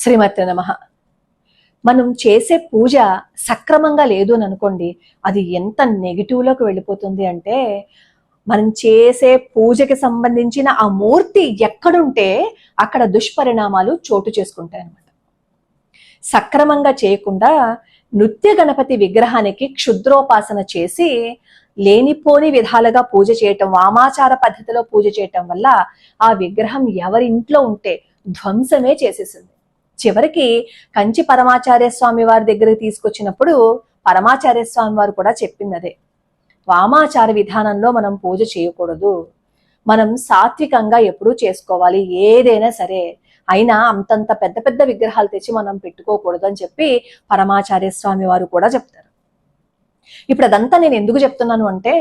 శ్రీమతే నమః. మనం చేసే పూజ సక్రమంగా లేదు అని అనుకోండి, అది ఎంత నెగిటివ్లోకి వెళ్ళిపోతుంది అంటే, మనం చేసే పూజకి సంబంధించిన ఆ మూర్తి ఎక్కడుంటే అక్కడ దుష్పరిణామాలు చోటు చేసుకుంటాయి అన్నమాట. సక్రమంగా చేయకుండా నృత్య గణపతి విగ్రహానికి క్షుద్రోపాసన చేసి లేనిపోని విధాలుగా పూజ చేయటం, వామాచార పద్ధతిలో పూజ చేయటం వల్ల ఆ విగ్రహం ఎవరి ఇంట్లో ఉంటే ధ్వంసమే చేసేసింది. చివరికి కంచి పరమాచార్య స్వామి వారి దగ్గరికి తీసుకొచ్చినప్పుడు పరమాచార్య స్వామి వారు కూడా చెప్పింది అదే, వామాచార విధానంలో మనం పూజ చేయకూడదు, మనం సాత్వికంగా ఎప్పుడూ చేసుకోవాలి ఏదైనా సరే, అయినా అంతంత పెద్ద పెద్ద విగ్రహాలు తెచ్చి మనం పెట్టుకోకూడదు అని చెప్పి పరమాచార్య స్వామి వారు కూడా చెప్తారు. ఇప్పుడు అదంతా నేను ఎందుకు చెప్తున్నాను అంటే,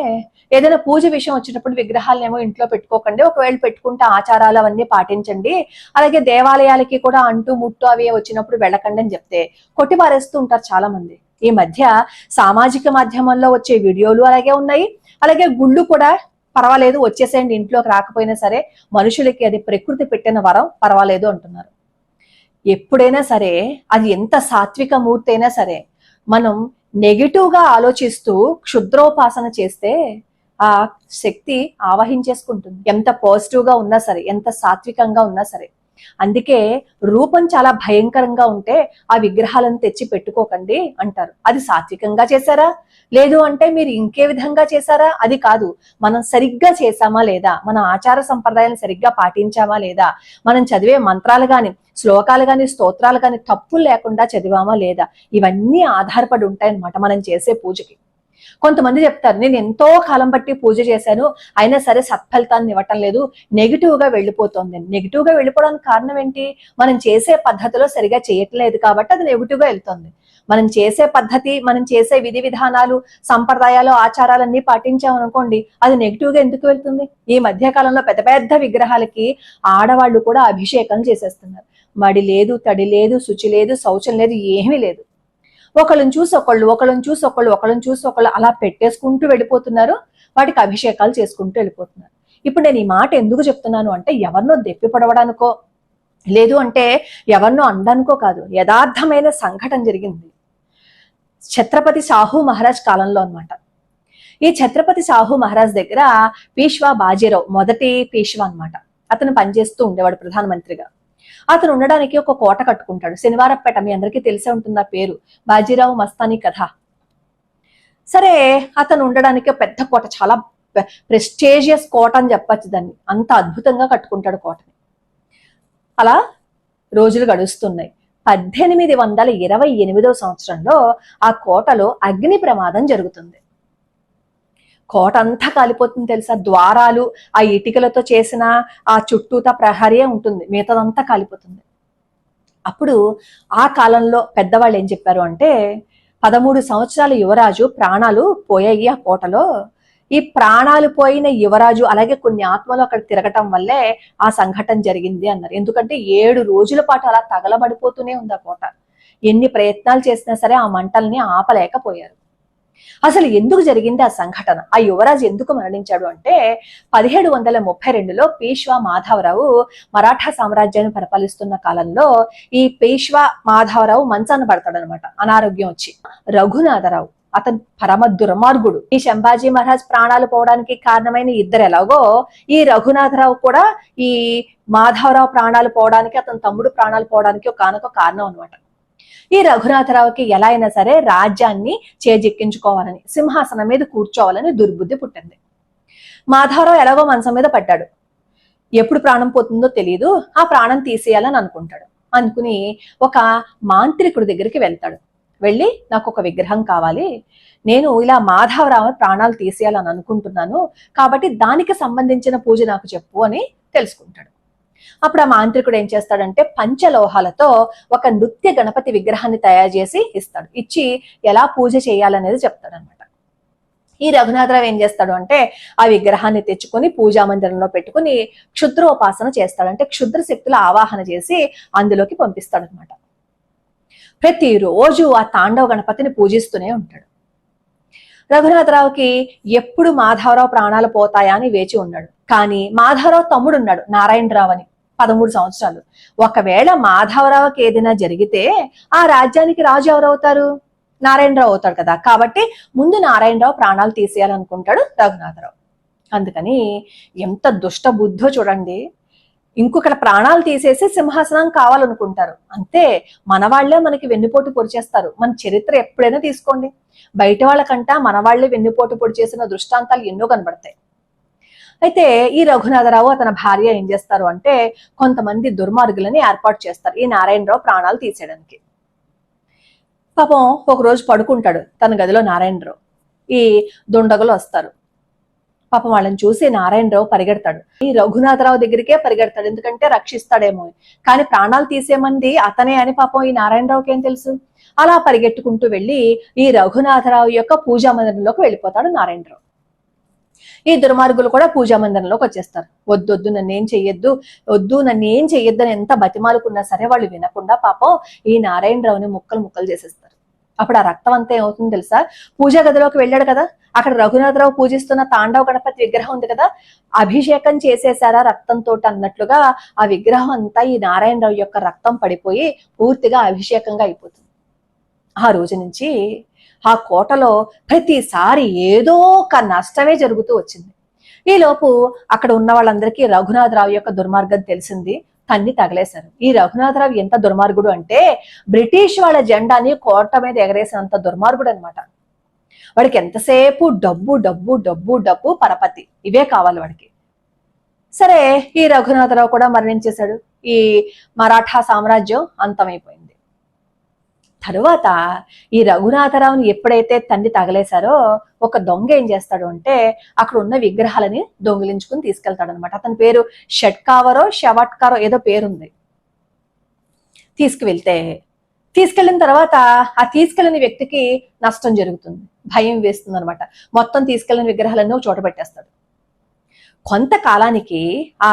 ఏదైనా పూజ విషయం వచ్చినప్పుడు విగ్రహాలను ఏమో ఇంట్లో పెట్టుకోకండి, ఒకవేళ పెట్టుకుంటే ఆచారాలు అవన్నీ పాటించండి, అలాగే దేవాలయాలకి కూడా అంటూ ముట్టు అవి వచ్చినప్పుడు వెళ్ళకండి అని చెప్తే కొట్టిపారేస్తూ ఉంటారు చాలా మంది. ఈ మధ్య సామాజిక మాధ్యమంలో వచ్చే వీడియోలు అలాగే ఉన్నాయి, అలాగే గుళ్ళు కూడా పర్వాలేదు వచ్చేసేయండి, ఇంట్లోకి రాకపోయినా సరే మనుషులకి అది ప్రకృతి పెట్టిన వరం, పర్వాలేదు అంటున్నారు. ఎప్పుడైనా సరే అది ఎంత సాత్విక మూర్తి అయినా సరే మనం నెగిటివ్ గా ఆలోచిస్తూ క్షుద్రోపాసన చేస్తే ఆ శక్తి ఆవహించేసుకుంటుంది, ఎంత పాజిటివ్ గా ఉన్నా సరే, ఎంత సాత్వికంగా ఉన్నా సరే. అందుకే రూపం చాలా భయంకరంగా ఉంటే ఆ విగ్రహాలను తెచ్చి పెట్టుకోకండి అంటారు. అది సాత్వికంగా చేశారా, లేదు అంటే మీరు ఇంకే విధంగా చేశారా, అది కాదు, మనం సరిగ్గా చేశామా లేదా, మన ఆచార సంప్రదాయాలను సరిగ్గా పాటించామా లేదా, మనం చదివే మంత్రాలు గాని శ్లోకాలు గాని స్తోత్రాలు గాని తప్పులు లేకుండా చదివామా లేదా, ఇవన్నీ ఆధారపడి ఉంటాయి అన్నమాట మనం చేసే పూజకి. కొంతమంది చెప్తారు, నేను ఎంతో కాలం బట్టి పూజ చేశాను అయినా సరే సత్ఫలితాన్ని ఇవ్వటం లేదు, నెగిటివ్ గా వెళ్ళిపోతుంది. నెగిటివ్ గా వెళ్ళిపోవడానికి కారణం ఏంటి, మనం చేసే పద్ధతిలో సరిగా చేయట్లేదు కాబట్టి అది నెగిటివ్ గా వెళ్తుంది. మనం చేసే పద్ధతి, మనం చేసే విధి విధానాలు, సంప్రదాయాలు, ఆచారాలన్నీ పాటించామనుకోండి, అది నెగిటివ్ గా ఎందుకు వెళ్తుంది. ఈ మధ్య కాలంలో పెద్ద పెద్ద విగ్రహాలకి ఆడవాళ్ళు కూడా అభిషేకం చేసేస్తున్నారు. మడి లేదు, తడి లేదు, శుచి లేదు, శౌచం లేదు, ఏమీ లేదు. ఒకళ్ళని చూసి ఒకళ్ళు, ఒకళ్ళని చూసి ఒకళ్ళు, ఒకళ్ళని చూసి ఒకళ్ళు అలా పెట్టేసుకుంటూ వెళ్ళిపోతున్నారు, వాటికి అభిషేకాలు చేసుకుంటూ వెళ్ళిపోతున్నారు. ఇప్పుడు నేను ఈ మాట ఎందుకు చెప్తున్నాను అంటే, ఎవరినో దెప్పి పడవడానికో లేదు అంటే ఎవరినో అనడానికో కాదు, యథార్థమైన సంఘటన జరిగింది ఛత్రపతి సాహు మహారాజ్ కాలంలో అన్నమాట. ఈ ఛత్రపతి సాహు మహారాజ్ దగ్గర పీష్వా బాజీరావు మొదటి పీష్వా అన్నమాట, అతను పనిచేస్తూ ఉండేవాడు ప్రధానమంత్రిగా. అతను ఉండడానికి ఒక కోట కట్టుకుంటాడు, శనివారపేట, మీ అందరికీ తెలిసే ఉంటుంది ఆ పేరు, బాజీరావు మస్తానీ కథ. సరే అతను ఉండడానికి పెద్ద కోట, చాలా ప్రెస్టేజియస్ కోట అని చెప్పచ్చు దాన్ని, అంత అద్భుతంగా కట్టుకుంటాడు కోటని. అలా రోజులు గడుస్తున్నాయి. 1828 సంవత్సరంలో ఆ కోటలో అగ్ని ప్రమాదం జరుగుతుంది. కోట అంతా కాలిపోతుంది తెలుసా, ద్వారాలు ఆ ఇటుకలతో చేసిన ఆ చుట్టూతా ప్రహరీ ఉంటుంది, మిగతాదంతా కాలిపోతుంది. అప్పుడు ఆ కాలంలో పెద్దవాళ్ళు ఏం చెప్పారు అంటే, 13 సంవత్సరాల యువరాజు ప్రాణాలు పోయాయి ఆ కోటలో, ఈ ప్రాణాలు పోయిన యువరాజు అలాగే కొన్ని ఆత్మలు అక్కడ తిరగటం వల్లే ఆ సంఘటన జరిగింది అన్నారు. ఎందుకంటే 7 రోజుల పాటు అలా తగలబడిపోతూనే ఉంది ఆ కోట, ఎన్ని ప్రయత్నాలు చేసినా సరే ఆ మంటల్ని ఆపలేకపోయారు. అసలు ఎందుకు జరిగింది ఆ సంఘటన, ఆ యువరాజు ఎందుకు మరణించాడు అంటే, 1732లో పీష్వా మాధవరావు మరాఠా సామ్రాజ్యాన్ని పరిపాలిస్తున్న కాలంలో ఈ పీష్వా మాధవరావు మంచాన పడతాడనమాట, అనారోగ్యం వచ్చి. రఘునాథరావు అతను పరమ దుర్మార్గుడు. ఈ శంభాజీ మహారాజ్ ప్రాణాలు పోవడానికి కారణమైన ఇద్దరు ఎలాగో, ఈ రఘునాథరావు కూడా ఈ మాధవరావు ప్రాణాలు పోవడానికి, అతని తమ్ముడు ప్రాణాలు పోవడానికి ఒకనొక కారణం అనమాట. ఈ రఘునాథరావుకి ఎలా అయినా సరే రాజ్యాన్ని చేజిక్కించుకోవాలని, సింహాసనం మీద కూర్చోవాలని దుర్బుద్ధి పుట్టింది. మాధవరావు ఎలాగో మంచం మీద పడ్డాడు, ఎప్పుడు ప్రాణం పోతుందో తెలియదు, ఆ ప్రాణం తీసేయాలని అనుకుంటాడు. అనుకుని ఒక మాంత్రికుడి దగ్గరికి వెళ్తాడు. వెళ్ళి, నాకు ఒక విగ్రహం కావాలి, నేను ఇలా మాధవరావు ప్రాణాలు తీసేయాలని అనుకుంటున్నాను, కాబట్టి దానికి సంబంధించిన పూజ నాకు చెప్పు అని తెలుసుకుంటాడు. అప్పుడు ఆ మాంత్రికుడు ఏం చేస్తాడంటే, పంచలోహాలతో ఒక నృత్య గణపతి విగ్రహాన్ని తయారు చేసి ఇస్తాడు. ఇచ్చి ఎలా పూజ చేయాలనేది చెప్తాడనమాట. ఈ రఘునాథరావు ఏం చేస్తాడు అంటే, ఆ విగ్రహాన్ని తెచ్చుకొని పూజా మందిరంలో పెట్టుకుని క్షుద్రోపాసన చేస్తాడంటే, క్షుద్ర శక్తుల ఆవాహన చేసి అందులోకి పంపిస్తాడనమాట. ప్రతిరోజు ఆ తాండవ గణపతిని పూజిస్తూనే ఉంటాడు. రఘునాథరావుకి ఎప్పుడు మాధవరావు ప్రాణాలు పోతాయా అని వేచి ఉన్నాడు. కానీ మాధవరావు తమ్ముడు ఉన్నాడు, నారాయణరావు అని, 13 సంవత్సరాలు. ఒకవేళ మాధవరావుకి ఏదైనా జరిగితే ఆ రాజ్యానికి రాజు ఎవరవుతారు? నారాయణరావు అవుతాడు కదా. కాబట్టి ముందు నారాయణరావు ప్రాణాలు తీసేయాలనుకుంటాడు రఘునాథరావు. అందుకని ఎంత దుష్ట బుద్ధో చూడండి. ఇంకొకటి ప్రాణాలు తీసేసి సింహాసనం కావాలనుకుంటారు. అంతే, మన వాళ్లే మనకి వెన్నుపోటు పొడిచేస్తారు. మన చరిత్ర ఎప్పుడైనా తీసుకోండి, బయట వాళ్ళకంటా మన వాళ్లే వెన్నుపోటు పొడి చేసిన దృష్టాంతాలు ఎన్నో కనబడతాయి. అయితే ఈ రఘునాథరావు అతని భార్య ఏం చేస్తారు అంటే కొంతమంది దుర్మార్గులని ఏర్పాటు చేస్తారు ఈ నారాయణరావు ప్రాణాలు తీసేయడానికి. పాపం ఒకరోజు పడుకుంటాడు తన గదిలో నారాయణరావు. ఈ దుండగులు వస్తారు. పాపం వాళ్ళని చూసి నారాయణరావు పరిగెడతాడు. ఈ రఘునాథరావు దగ్గరికే పరిగెడతాడు, ఎందుకంటే రక్షిస్తాడేమో. కానీ ప్రాణాలు తీసేమంది అతనే అని పాపం ఈ నారాయణరావుకి ఏం తెలుసు. అలా పరిగెట్టుకుంటూ వెళ్ళి ఈ రఘునాథరావు యొక్క పూజా మందిరంలోకి వెళ్ళిపోతాడు నారాయణరావు. ఈ దుర్మార్గులు కూడా పూజా మందిరంలోకి వచ్చేస్తారు. వద్దొద్దు, నన్నేం చెయ్యొద్దు, వద్దు నన్నేం చెయ్యొద్దని ఎంత బతిమాలుకున్నా సరే వాళ్ళు వినకుండా పాపం ఈ నారాయణరావుని ముక్కలు ముక్కలు చేసేస్తారు. అప్పుడు ఆ రక్తం అంతా ఏమవుతుంది తెలుసా? పూజా గదిలోకి వెళ్ళాడు కదా, అక్కడ రఘునాథరావు పూజిస్తున్న తాండవ గణపతి విగ్రహం ఉంది కదా, అభిషేకం చేసేసారా రక్తంతో అన్నట్లుగా ఆ విగ్రహం అంతా ఈ నారాయణరావు యొక్క రక్తం పడిపోయి పూర్తిగా అభిషేకంగా అయిపోతుంది. ఆ రోజు నుంచి ఆ కోటలో ప్రతిసారి ఏదో ఒక నష్టమే జరుగుతూ వచ్చింది. ఈలోపు అక్కడ ఉన్న వాళ్ళందరికీ రఘునాథరావు యొక్క దుర్మార్గం తెలిసింది, తన్ని తగలేశారు. ఈ రఘునాథరావు ఎంత దుర్మార్గుడు అంటే బ్రిటిష్ వాళ్ళ జెండాని కోట మీద ఎగరేసినంత దుర్మార్గుడు అనమాట. వాడికి ఎంతసేపు డబ్బు డబ్బు డబ్బు డబ్బు పరపతి ఇవే కావాలి వాడికి. సరే, ఈ రఘునాథరావు కూడా మరణించేశాడు. ఈ మరాఠా సామ్రాజ్యం అంతమైపోయింది. తరువాత ఈ రఘునాథరావుని ఎప్పుడైతే తండ్రి తగలేశారో ఒక దొంగ ఏం చేస్తాడు అంటే అక్కడ ఉన్న విగ్రహాలని దొంగిలించుకుని తీసుకెళ్తాడు అనమాట. అతని పేరు షట్కావరో షవట్కారో ఏదో పేరుంది. తీసుకెళ్లిన తర్వాత ఆ తీసుకెళ్లిన వ్యక్తికి నష్టం జరుగుతుంది, భయం వేస్తుంది అనమాట. మొత్తం తీసుకెళ్లిన విగ్రహాలన్నీ చోట పెట్టేస్తాడు. కొంతకాలానికి ఆ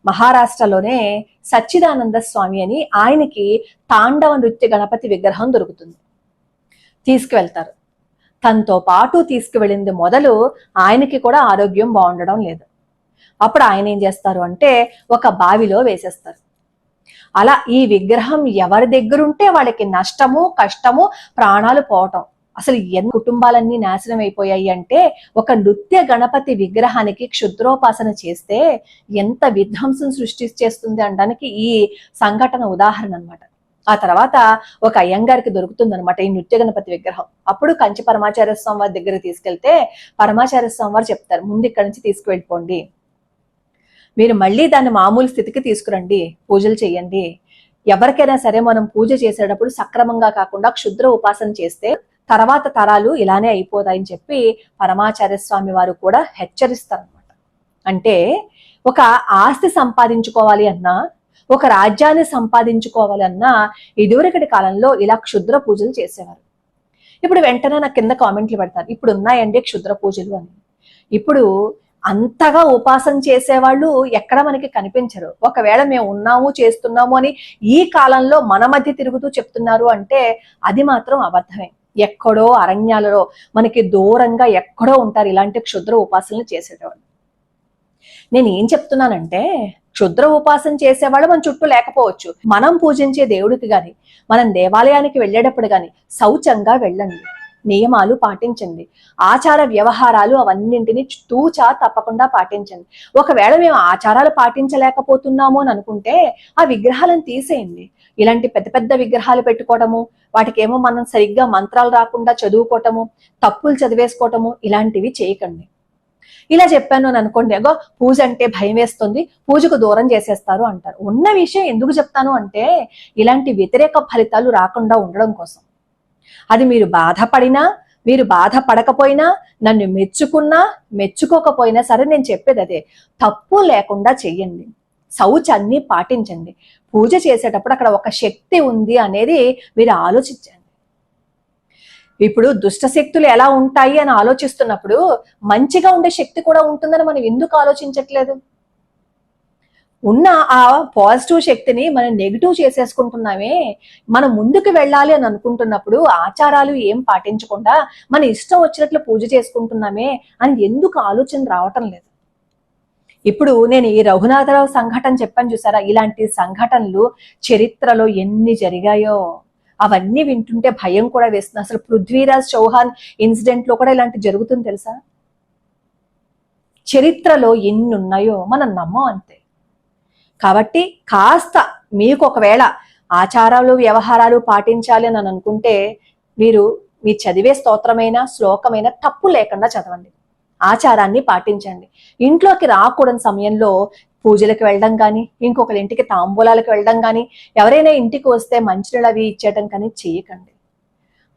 మహారాష్ట్రలోనే సచ్చిదానంద స్వామి అని ఆయనకి తాండవ నృత్య గణపతి విగ్రహం దొరుకుతుంది. తీసుకువెళ్తారు. తనతో పాటు తీసుకువెళ్ళింది మొదలు ఆయనకి కూడా ఆరోగ్యం బాగుండడం లేదు. అప్పుడు ఆయన ఏం చేస్తారు అంటే ఒక బావిలో వేసేస్తారు. అలా ఈ విగ్రహం ఎవరి దగ్గరుంటే వాళ్ళకి నష్టము, కష్టము, ప్రాణాలు పోవటం. అసలు ఎన్ని కుటుంబాలన్నీ నాశనం అయిపోయాయి అంటే ఒక నృత్య గణపతి విగ్రహానికి క్షుద్రోపాసన చేస్తే ఎంత విధ్వంసం సృష్టించేస్తుంది అనడానికి ఈ సంఘటన ఉదాహరణ అనమాట. ఆ తర్వాత ఒక అయ్యంగారికి దొరుకుతుంది అనమాట ఈ నృత్య గణపతి విగ్రహం. అప్పుడు కంచి పరమాచార్య స్వామి వారి దగ్గర తీసుకెళ్తే పరమాచార్య స్వామి వారు చెప్తారు, ముందు ఇక్కడి నుంచి తీసుకువెళ్ళిపోండి, మీరు మళ్ళీ దాన్ని మామూలు స్థితికి తీసుకురండి, పూజలు చెయ్యండి. ఎవరికైనా సరే మనం పూజ చేసేటప్పుడు సక్రమంగా కాకుండా క్షుద్ర ఉపాసన చేస్తే తర్వాత తరాలు ఇలానే అయిపోతాయని చెప్పి పరమాచార్య స్వామి వారు కూడా హెచ్చరిస్తారనమాట. అంటే ఒక ఆస్తి సంపాదించుకోవాలి అన్నా, ఒక రాజ్యాన్ని సంపాదించుకోవాలి అన్నా ఇదివరకటి కాలంలో ఇలా క్షుద్ర పూజలు చేసేవారు. ఇప్పుడు వెంటనే నాకు కింద కామెంట్లు పెడతారు, ఇప్పుడు ఉన్నాయండి క్షుద్ర పూజలు అని. ఇప్పుడు అంతగా ఉపాసన చేసేవాళ్ళు ఎక్కడ మనకి కనిపించరు. ఒకవేళ మేము ఉన్నాము చేస్తున్నాము అని ఈ కాలంలో మన మధ్య తిరుగుతూ చెప్తున్నారు అంటే అది మాత్రం అబద్ధమే. ఎక్కడో అరణ్యాలలో మనకి దూరంగా ఎక్కడో ఉంటారు ఇలాంటి క్షుద్ర ఉపాసనలు చేసేటవాళ్ళు. నేను ఏం చెప్తున్నానంటే క్షుద్ర ఉపాసన చేసేవాళ్ళు మన చుట్టూ లేకపోవచ్చు. మనం పూజించే దేవుడికి గాని మనం దేవాలయానికి వెళ్ళేటప్పుడు గాని శౌచంగా వెళ్ళండి, నియమాలు పాటించండి, ఆచార వ్యవహారాలు అవన్నింటినీ తూచా తప్పకుండా పాటించండి. ఒకవేళ మేము ఆచారాలు పాటించలేకపోతున్నాము అని అనుకుంటే ఆ విగ్రహాలను తీసేయండి. ఇలాంటి పెద్ద పెద్ద విగ్రహాలు పెట్టుకోవటము, వాటికేమో మనం సరిగ్గా మంత్రాలు రాకుండా చదువుకోవటము, తప్పులు చదివేసుకోవటము ఇలాంటివి చేయకండి. ఇలా చెప్పాను అని అనుకోండి, అగో పూజ అంటే భయం వేస్తుంది, పూజకు దూరం చేసేస్తారు అంటారు. ఉన్న విషయం ఎందుకు చెప్తాను అంటే ఇలాంటి వ్యతిరేక ఫలితాలు రాకుండా ఉండడం కోసం. అది మీరు బాధపడినా, మీరు బాధపడకపోయినా, నన్ను మెచ్చుకున్నా మెచ్చుకోకపోయినా సరే నేను చెప్పేది అదే, తప్పు లేకుండా చెయ్యండి, శౌచాన్ని పాటించండి. పూజ చేసేటప్పుడు అక్కడ ఒక శక్తి ఉంది అనేది మీరు ఆలోచించండి. ఇప్పుడు దుష్ట శక్తులు ఎలా ఉంటాయి అని ఆలోచిస్తున్నప్పుడు మంచిగా ఉండే శక్తి కూడా ఉంటుందని మనం ఎందుకు ఆలోచించట్లేదు? ఉన్న ఆ పాజిటివ్ శక్తిని మనం నెగిటివ్ చేసేసుకుంటున్నామే. మనం ముందుకు వెళ్ళాలి అని అనుకుంటున్నప్పుడు ఆచారాలు ఏం పాటించకుండా మన ఇష్టం వచ్చినట్లు పూజ చేసుకుంటున్నామే అని ఎందుకు ఆలోచన రావటం లేదు? ఇప్పుడు నేను ఈ రఘునాథరావు సంఘటన చెప్పాను చూసారా, ఇలాంటి సంఘటనలు చరిత్రలో ఎన్ని జరిగాయో అవన్నీ వింటుంటే భయం కూడా వేస్తుంది. అసలు పృథ్వీరాజ్ చౌహాన్ ఇన్సిడెంట్ లో కూడా ఇలాంటి జరుగుతుంది తెలుసా. చరిత్రలో ఎన్ని ఉన్నాయో మనం నమ్మం అంతే. కాబట్టి కాస్త మీకు ఒకవేళ ఆచారాలు వ్యవహారాలు పాటించాలి అని అనుకుంటే మీరు చదివే స్తోత్రమైన శ్లోకమైన తప్పు లేకుండా చదవండి, ఆచారాన్ని పాటించండి. ఇంట్లోకి రాకూడని సమయంలో పూజలకు వెళ్ళడం కానీ, ఇంకొకరి ఇంటికి తాంబూలాలకు వెళ్ళడం కానీ, ఎవరైనా ఇంటికి వస్తే మంచినీళ్ళు అవి ఇచ్చేయడం కానీ చేయకండి.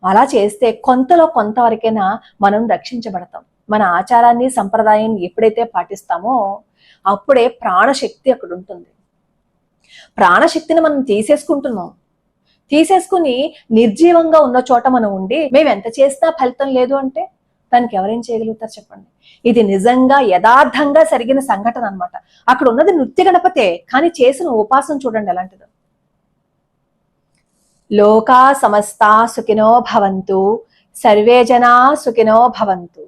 అలా చేస్తే కొంతలో కొంతవరకైనా మనం రక్షించబడతాం. మన ఆచారాన్ని సంప్రదాయాన్ని ఎప్పుడైతే పాటిస్తామో అప్పుడే ప్రాణశక్తి అక్కడ ఉంటుంది. ప్రాణశక్తిని మనం తీసేసుకుని నిర్జీవంగా ఉన్న చోట మనం ఉండి మేము ఎంత చేసినా ఫలితం లేదు అంటే దానికి ఎవరేం చేయగలుగుతారు చెప్పండి. ఇది నిజంగా యథార్థంగా జరిగిన సంఘటన అన్నమాట. అక్కడ ఉన్నది నృత్య గణపతే, కానీ చేసిన ఉపాసన చూడండి ఎలాంటిదో. లోకా సమస్తా సుఖినో భవంతు, సర్వే జనా సుఖినో భవంతు.